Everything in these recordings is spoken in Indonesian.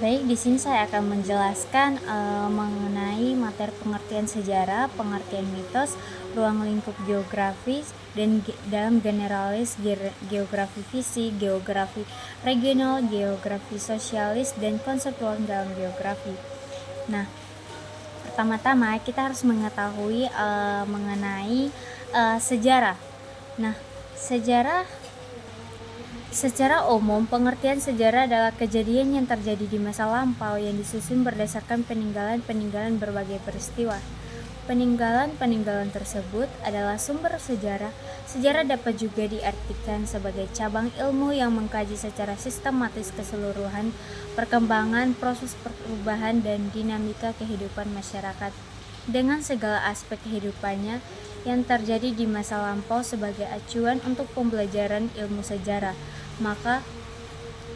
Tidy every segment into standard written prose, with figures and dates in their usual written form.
Baik, di sini saya akan menjelaskan mengenai materi pengertian sejarah, pengertian mitos, ruang lingkup geografis, dan dalam generalis geografi fisik, geografi regional, geografi sosialis, dan konsep ruang dalam geografi. Nah, pertama-tama kita harus mengetahui mengenai sejarah. Nah, secara umum, pengertian sejarah adalah kejadian yang terjadi di masa lampau yang disusun berdasarkan peninggalan berbagai peristiwa. Peninggalan tersebut adalah sumber sejarah. Sejarah dapat juga diartikan sebagai cabang ilmu yang mengkaji secara sistematis keseluruhan perkembangan, proses perubahan, dan dinamika kehidupan masyarakat dengan segala aspek kehidupannya yang terjadi di masa lampau sebagai acuan untuk pembelajaran ilmu sejarah. Maka,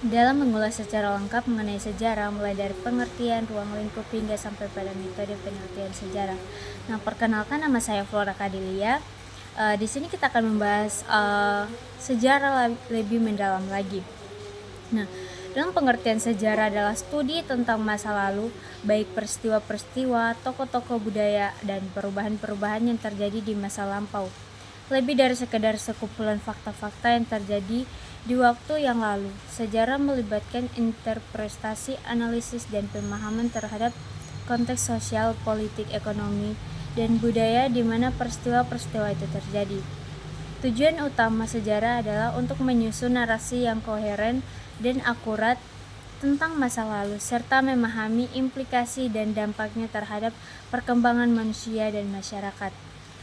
dalam mengulas secara lengkap mengenai sejarah, mulai dari pengertian, ruang lingkup, hingga sampai pada metode penelitian sejarah. Nah, perkenalkan, nama saya Flora Kadilia. Di sini kita akan membahas sejarah lebih mendalam lagi. Nah, dalam pengertian sejarah adalah studi tentang masa lalu, baik peristiwa-peristiwa, tokoh-tokoh budaya, dan perubahan-perubahan yang terjadi di masa lampau. Lebih dari sekedar sekumpulan fakta-fakta yang terjadi di waktu yang lalu, sejarah melibatkan interpretasi, analisis, dan pemahaman terhadap konteks sosial, politik, ekonomi, dan budaya di mana peristiwa-peristiwa itu terjadi. Tujuan utama sejarah adalah untuk menyusun narasi yang koheren dan akurat tentang masa lalu, serta memahami implikasi dan dampaknya terhadap perkembangan manusia dan masyarakat.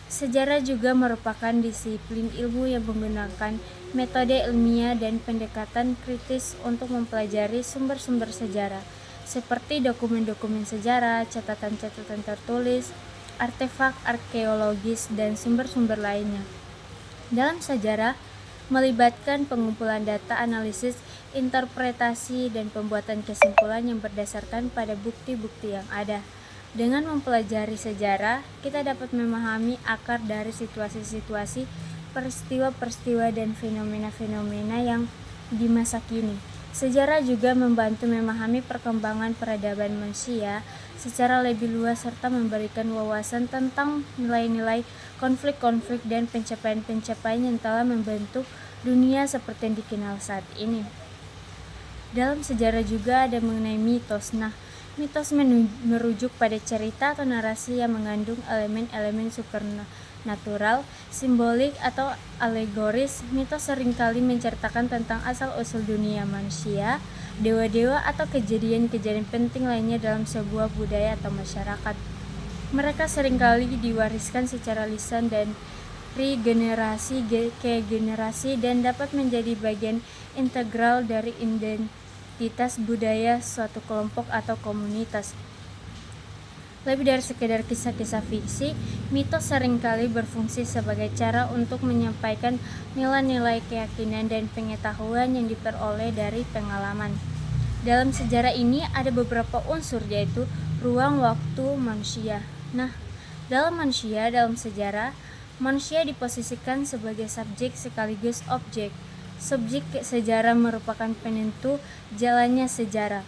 Sejarah juga merupakan disiplin ilmu yang menggunakan metode ilmiah dan pendekatan kritis untuk mempelajari sumber-sumber sejarah, seperti dokumen-dokumen sejarah, catatan-catatan tertulis, artefak arkeologis, dan sumber-sumber lainnya. Dalam sejarah, melibatkan pengumpulan data, analisis, interpretasi, dan pembuatan kesimpulan yang berdasarkan pada bukti-bukti yang ada. Dengan mempelajari sejarah, kita dapat memahami akar dari situasi-situasi, peristiwa-peristiwa, dan fenomena-fenomena yang di masa kini. Sejarah juga membantu memahami perkembangan peradaban manusia secara lebih luas serta memberikan wawasan tentang nilai-nilai, konflik-konflik, dan pencapaian-pencapaian yang telah membentuk dunia seperti yang dikenal saat ini. Dalam sejarah juga ada mengenai mitos. Nah, mitos merujuk pada cerita atau narasi yang mengandung elemen-elemen supernatural, simbolik, atau alegoris. Mitos seringkali menceritakan tentang asal-usul dunia manusia, dewa-dewa, atau kejadian-kejadian penting lainnya dalam sebuah budaya atau masyarakat. Mereka seringkali diwariskan secara lisan dan generasi ke generasi dan dapat menjadi bagian integral dari identitas budaya suatu kelompok atau komunitas. Lebih dari sekedar kisah-kisah fiksi, mitos seringkali berfungsi sebagai cara untuk menyampaikan nilai-nilai keyakinan dan pengetahuan yang diperoleh dari pengalaman. Dalam sejarah ini ada beberapa unsur, yaitu ruang, waktu, manusia. Nah, dalam sejarah, manusia diposisikan sebagai subjek sekaligus objek. Subjek sejarah merupakan penentu jalannya sejarah.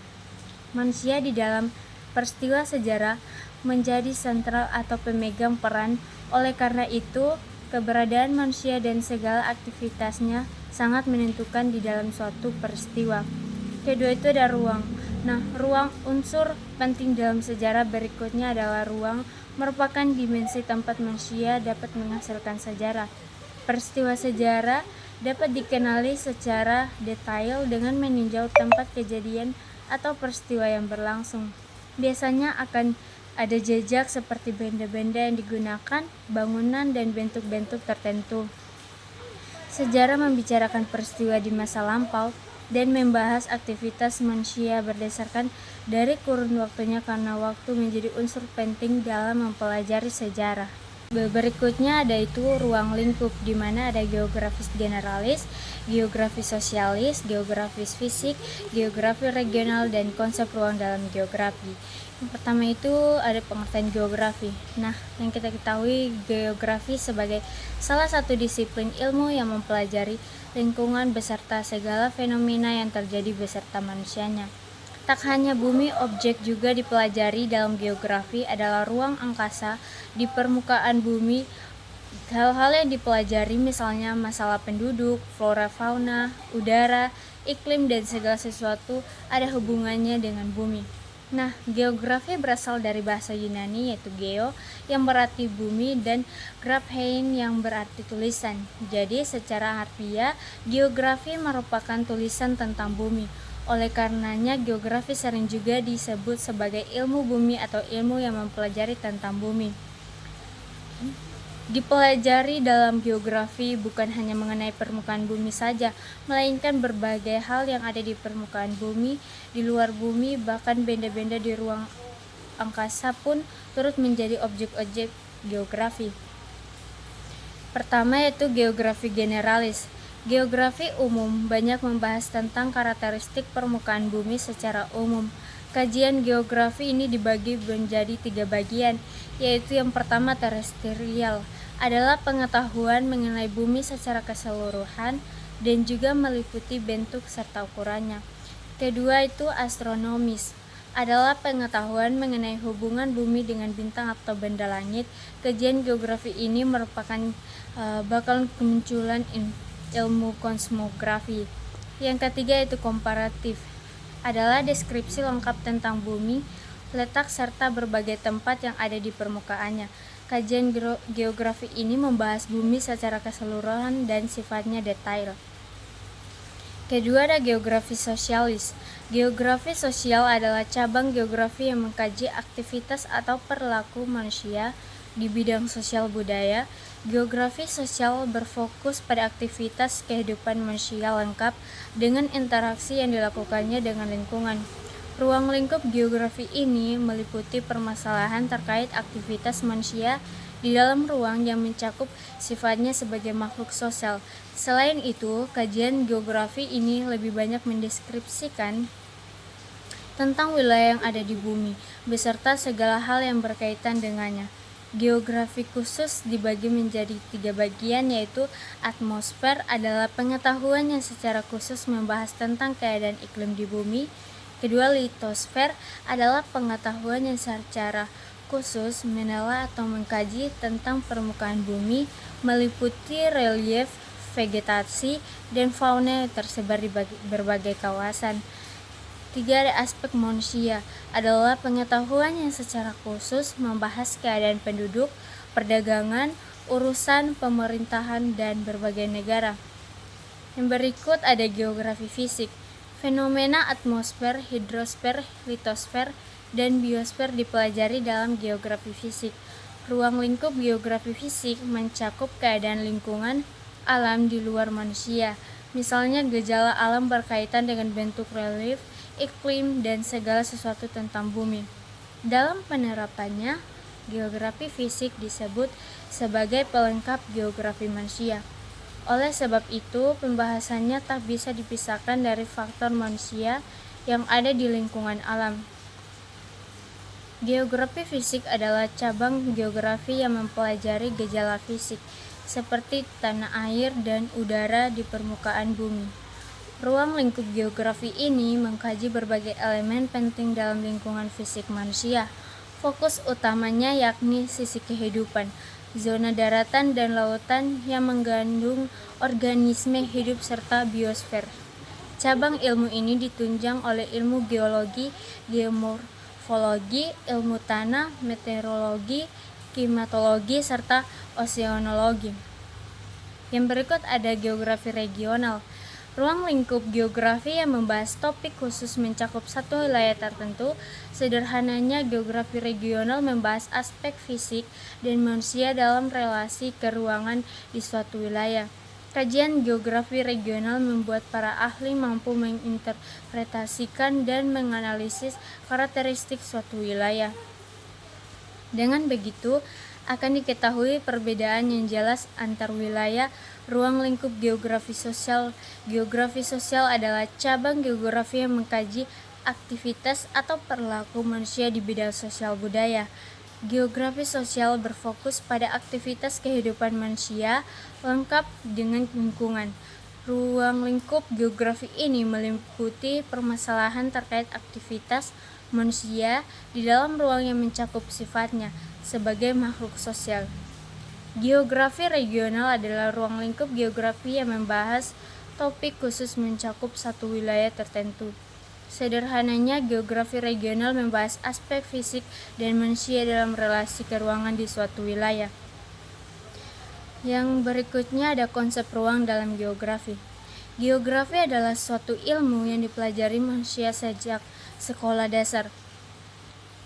Manusia di dalam peristiwa sejarah menjadi sentral atau pemegang peran. Oleh karena itu, keberadaan manusia dan segala aktivitasnya sangat menentukan di dalam suatu peristiwa. Kedua itu ada ruang. Nah, ruang unsur penting dalam sejarah berikutnya adalah ruang merupakan dimensi tempat manusia dapat menghasilkan sejarah. Peristiwa sejarah dapat dikenali secara detail dengan meninjau tempat kejadian atau peristiwa yang berlangsung. Biasanya akan ada jejak seperti benda-benda yang digunakan, bangunan, dan bentuk-bentuk tertentu. Sejarah membicarakan peristiwa di masa lampau dan membahas aktivitas manusia berdasarkan dari kurun waktunya karena waktu menjadi unsur penting dalam mempelajari sejarah. Berikutnya ada itu ruang lingkup, di mana ada geografis generalis, geografi sosialis, geografis fisik, geografi regional, dan konsep ruang dalam geografi. Yang pertama itu ada pengertian geografi. Nah, yang kita ketahui geografi sebagai salah satu disiplin ilmu yang mempelajari lingkungan beserta segala fenomena yang terjadi beserta manusianya. Tak hanya bumi, objek juga dipelajari dalam geografi adalah ruang angkasa di permukaan bumi. Hal-hal yang dipelajari misalnya masalah penduduk, flora fauna, udara, iklim, dan segala sesuatu ada hubungannya dengan bumi. Nah, geografi berasal dari bahasa Yunani yaitu geo yang berarti bumi dan graphein yang berarti tulisan. Jadi secara harfiah, geografi merupakan tulisan tentang bumi. Oleh karenanya, geografi sering juga disebut sebagai ilmu bumi atau ilmu yang mempelajari tentang bumi. Dipelajari dalam geografi bukan hanya mengenai permukaan bumi saja, melainkan berbagai hal yang ada di permukaan bumi, di luar bumi, bahkan benda-benda di ruang angkasa pun turut menjadi objek-objek geografi. Pertama yaitu geografi generalis. Geografi umum banyak membahas tentang karakteristik permukaan bumi secara umum. Kajian geografi ini dibagi menjadi 3 bagian, yaitu yang pertama terestrial, adalah pengetahuan mengenai bumi secara keseluruhan dan juga meliputi bentuk serta ukurannya. Kedua itu astronomis, adalah pengetahuan mengenai hubungan bumi dengan bintang atau benda langit. Kajian geografi ini merupakan bakal kemunculan ilmu kosmografi. Yang ketiga itu komparatif, adalah deskripsi lengkap tentang bumi, letak serta berbagai tempat yang ada di permukaannya. Kajian geografi ini membahas bumi secara keseluruhan dan sifatnya detail. Kedua ada geografi sosialis. Geografi sosial adalah cabang geografi yang mengkaji aktivitas atau perilaku manusia di bidang sosial budaya. Geografi sosial berfokus pada aktivitas kehidupan manusia lengkap dengan interaksi yang dilakukannya dengan lingkungan. Ruang lingkup geografi ini meliputi permasalahan terkait aktivitas manusia di dalam ruang yang mencakup sifatnya sebagai makhluk sosial. Selain itu, kajian geografi ini lebih banyak mendeskripsikan tentang wilayah yang ada di bumi, beserta segala hal yang berkaitan dengannya. Geografi khusus dibagi menjadi 3 bagian, yaitu atmosfer adalah pengetahuan yang secara khusus membahas tentang keadaan iklim di bumi. Kedua, litosfer adalah pengetahuan yang secara khusus menelaah atau mengkaji tentang permukaan bumi, meliputi relief, vegetasi, dan fauna yang tersebar di berbagai kawasan. 3 ada aspek manusia, adalah pengetahuan yang secara khusus membahas keadaan penduduk, perdagangan, urusan pemerintahan, dan berbagai negara. Yang berikut ada geografi fisik. Fenomena atmosfer, hidrosfer, litosfer, dan biosfer dipelajari dalam geografi fisik. Ruang lingkup geografi fisik mencakup keadaan lingkungan alam di luar manusia. Misalnya gejala alam berkaitan dengan bentuk relief, iklim, dan segala sesuatu tentang bumi. Dalam penerapannya, geografi fisik disebut sebagai pelengkap geografi manusia. Oleh sebab itu, pembahasannya tak bisa dipisahkan dari faktor manusia yang ada di lingkungan alam. Geografi fisik adalah cabang geografi yang mempelajari gejala fisik, seperti tanah air dan udara di permukaan bumi. Ruang lingkup geografi ini mengkaji berbagai elemen penting dalam lingkungan fisik manusia. Fokus utamanya yakni sisi kehidupan, zona daratan dan lautan yang mengandung organisme hidup serta biosfer. Cabang ilmu ini ditunjang oleh ilmu geologi, geomorfologi, ilmu tanah, meteorologi, klimatologi, serta oseanologi. Yang berikut ada geografi regional. Ruang lingkup geografi yang membahas topik khusus mencakup satu wilayah tertentu. Sederhananya, geografi regional membahas aspek fisik dan manusia dalam relasi keruangan di suatu wilayah. Kajian geografi regional membuat para ahli mampu menginterpretasikan dan menganalisis karakteristik suatu wilayah. Dengan begitu, akan diketahui perbedaan yang jelas antar wilayah. Ruang lingkup geografi sosial. Geografi sosial adalah cabang geografi yang mengkaji aktivitas atau perilaku manusia di bidang sosial budaya. Geografi sosial berfokus pada aktivitas kehidupan manusia lengkap dengan lingkungan. Ruang lingkup geografi ini meliputi permasalahan terkait aktivitas manusia di dalam ruang yang mencakup sifatnya sebagai makhluk sosial. Geografi regional adalah ruang lingkup geografi yang membahas topik khusus mencakup satu wilayah tertentu. Sederhananya, geografi regional membahas aspek fisik dan manusia dalam relasi keruangan di suatu wilayah. Yang berikutnya ada konsep ruang dalam geografi. Geografi adalah suatu ilmu yang dipelajari manusia sejak sekolah dasar.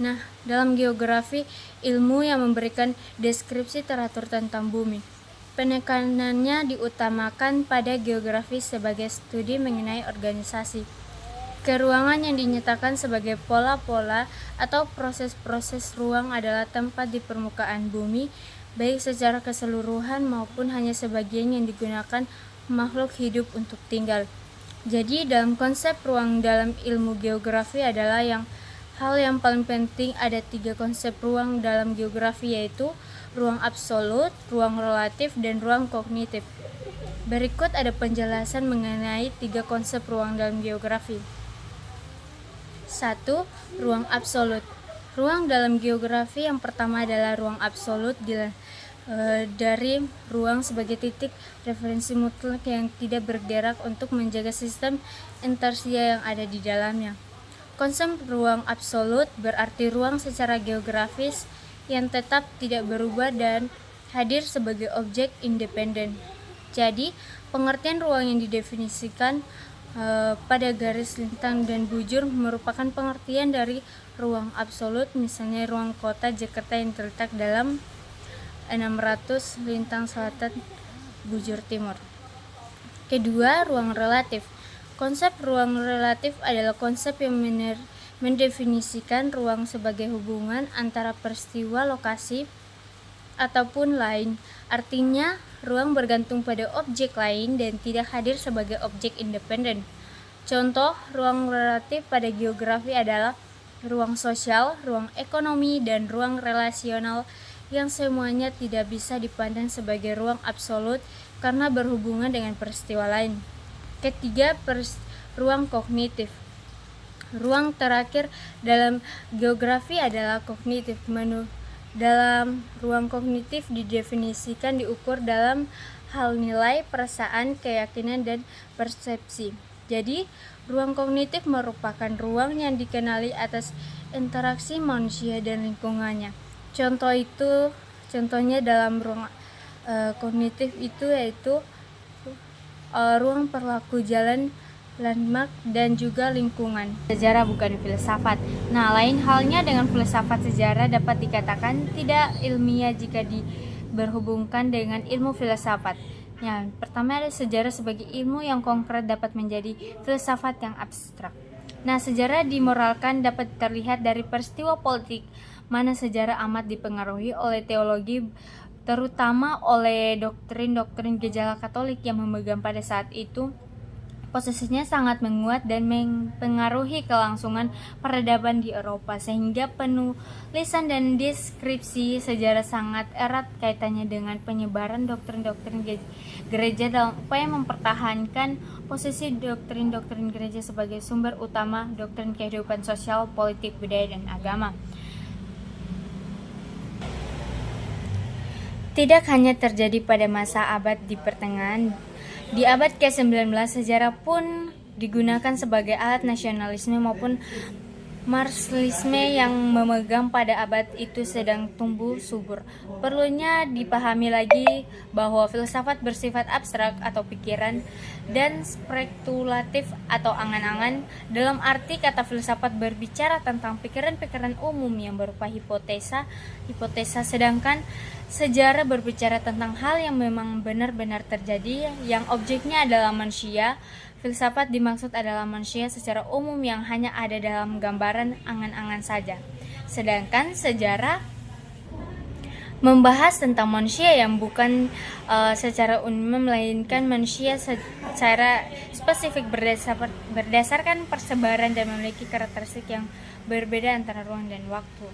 Nah, dalam geografi, ilmu yang memberikan deskripsi teratur tentang bumi. Penekanannya diutamakan pada geografi sebagai studi mengenai organisasi keruangan yang dinyatakan sebagai pola-pola atau proses-proses ruang adalah tempat di permukaan bumi, baik secara keseluruhan maupun hanya sebagian yang digunakan makhluk hidup untuk tinggal. Jadi, dalam konsep ruang dalam ilmu geografi adalah hal yang paling penting. Ada 3 konsep ruang dalam geografi, yaitu ruang absolut, ruang relatif, dan ruang kognitif. Berikut ada penjelasan mengenai 3 konsep ruang dalam geografi. 1. Ruang absolut. Ruang dalam geografi yang pertama adalah ruang absolut dari ruang sebagai titik referensi mutlak yang tidak bergerak untuk menjaga sistem inersia yang ada di dalamnya. Konsep ruang absolut berarti ruang secara geografis yang tetap tidak berubah dan hadir sebagai objek independen. Jadi, pengertian ruang yang didefinisikan pada garis lintang dan bujur merupakan pengertian dari ruang absolut. Misalnya ruang kota Jakarta yang terletak dalam 600 lintang selatan bujur timur. Kedua, ruang relatif. Konsep ruang relatif adalah konsep yang mendefinisikan ruang sebagai hubungan antara peristiwa, lokasi, ataupun lain. Artinya, ruang bergantung pada objek lain dan tidak hadir sebagai objek independen. Contoh, ruang relatif pada geografi adalah ruang sosial, ruang ekonomi, dan ruang relasional yang semuanya tidak bisa dipandang sebagai ruang absolut karena berhubungan dengan peristiwa lain. Ketiga, ruang kognitif. Ruang terakhir dalam geografi adalah kognitif. Dalam ruang kognitif didefinisikan diukur dalam hal nilai, perasaan, keyakinan, dan persepsi. Jadi, ruang kognitif merupakan ruang yang dikenali atas interaksi manusia dan lingkungannya. Contohnya dalam ruang kognitif itu yaitu ruang perilaku jalan, landmark, dan juga lingkungan. Sejarah bukan filsafat. Nah, lain halnya dengan filsafat, sejarah dapat dikatakan tidak ilmiah jika berhubungkan dengan ilmu filsafat. Yang pertama ada sejarah sebagai ilmu yang konkret dapat menjadi filsafat yang abstrak. Nah, sejarah dimoralkan dapat terlihat dari peristiwa politik, mana sejarah amat dipengaruhi oleh teologi, terutama oleh doktrin-doktrin gereja Katolik yang memegang pada saat itu posisinya sangat menguat dan mempengaruhi kelangsungan peradaban di Eropa, sehingga penulisan dan deskripsi sejarah sangat erat kaitannya dengan penyebaran doktrin-doktrin gereja dalam upaya mempertahankan posisi doktrin-doktrin gereja sebagai sumber utama doktrin kehidupan sosial, politik, budaya, dan agama. Tidak hanya terjadi pada masa abad di pertengahan, di abad ke-19 sejarah pun digunakan sebagai alat nasionalisme maupun Marxisme yang memegang pada abad itu sedang tumbuh subur. Perlunya dipahami lagi bahwa filsafat bersifat abstrak atau pikiran dan spekulatif atau angan-angan. Dalam arti kata filsafat berbicara tentang pikiran-pikiran umum yang berupa hipotesa, sedangkan sejarah berbicara tentang hal yang memang benar-benar terjadi yang objeknya adalah manusia. Filsafat dimaksud adalah manusia secara umum yang hanya ada dalam gambaran angan-angan saja. Sedangkan sejarah membahas tentang manusia yang bukan secara umum, melainkan manusia secara spesifik berdasarkan persebaran dan memiliki karakteristik yang berbeda antara ruang dan waktu.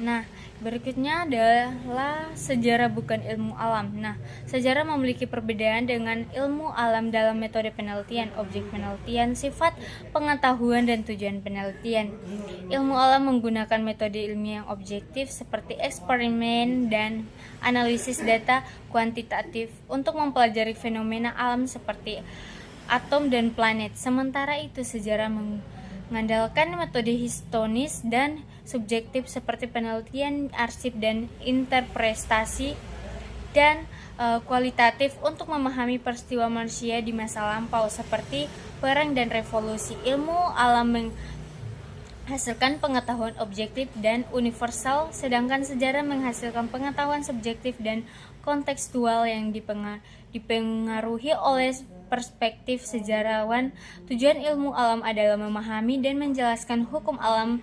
Nah, berikutnya adalah sejarah bukan ilmu alam. Nah, sejarah memiliki perbedaan dengan ilmu alam dalam metode penelitian, objek penelitian, sifat pengetahuan, dan tujuan penelitian. Ilmu alam menggunakan metode ilmiah yang objektif seperti eksperimen dan analisis data kuantitatif untuk mempelajari fenomena alam seperti atom dan planet. Sementara itu, sejarah mengandalkan metode historis dan subjektif seperti penelitian, arsip, dan interpretasi, dan kualitatif untuk memahami peristiwa manusia di masa lampau seperti perang dan revolusi. Ilmu alam menghasilkan pengetahuan objektif dan universal, sedangkan sejarah menghasilkan pengetahuan subjektif dan kontekstual yang dipengaruhi oleh perspektif sejarawan. Tujuan ilmu alam adalah memahami dan menjelaskan hukum alam,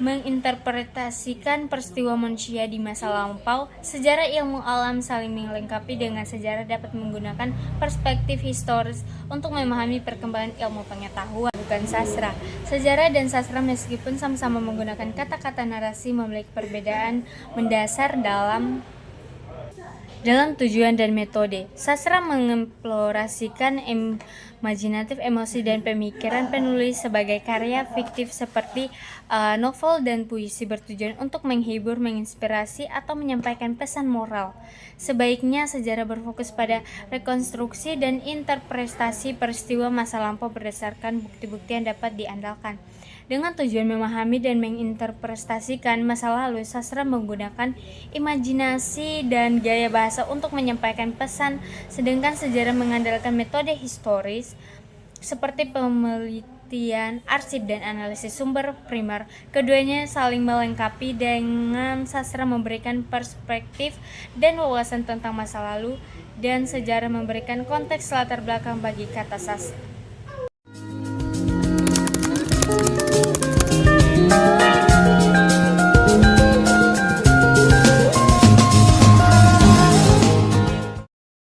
menginterpretasikan peristiwa manusia di masa lampau. Sejarah ilmu alam saling melengkapi dengan sejarah dapat menggunakan perspektif historis untuk memahami perkembangan ilmu pengetahuan, bukan sastra. Sejarah dan sastra meskipun sama-sama menggunakan kata-kata narasi memiliki perbedaan mendasar dalam tujuan dan metode. Sastra mengeksplorasikan imajinatif, emosi, dan pemikiran penulis sebagai karya fiktif seperti novel dan puisi bertujuan untuk menghibur, menginspirasi, atau menyampaikan pesan moral. Sebaiknya sejarah berfokus pada rekonstruksi dan interpretasi peristiwa masa lampau berdasarkan bukti-bukti yang dapat diandalkan. Dengan tujuan memahami dan menginterpretasikan masa lalu, sastra menggunakan imajinasi dan gaya bahasa untuk menyampaikan pesan, sedangkan sejarah mengandalkan metode historis seperti penelitian, arsip, dan analisis sumber primer. Keduanya saling melengkapi dengan sastra memberikan perspektif dan wawasan tentang masa lalu, dan sejarah memberikan konteks latar belakang bagi kata sastra.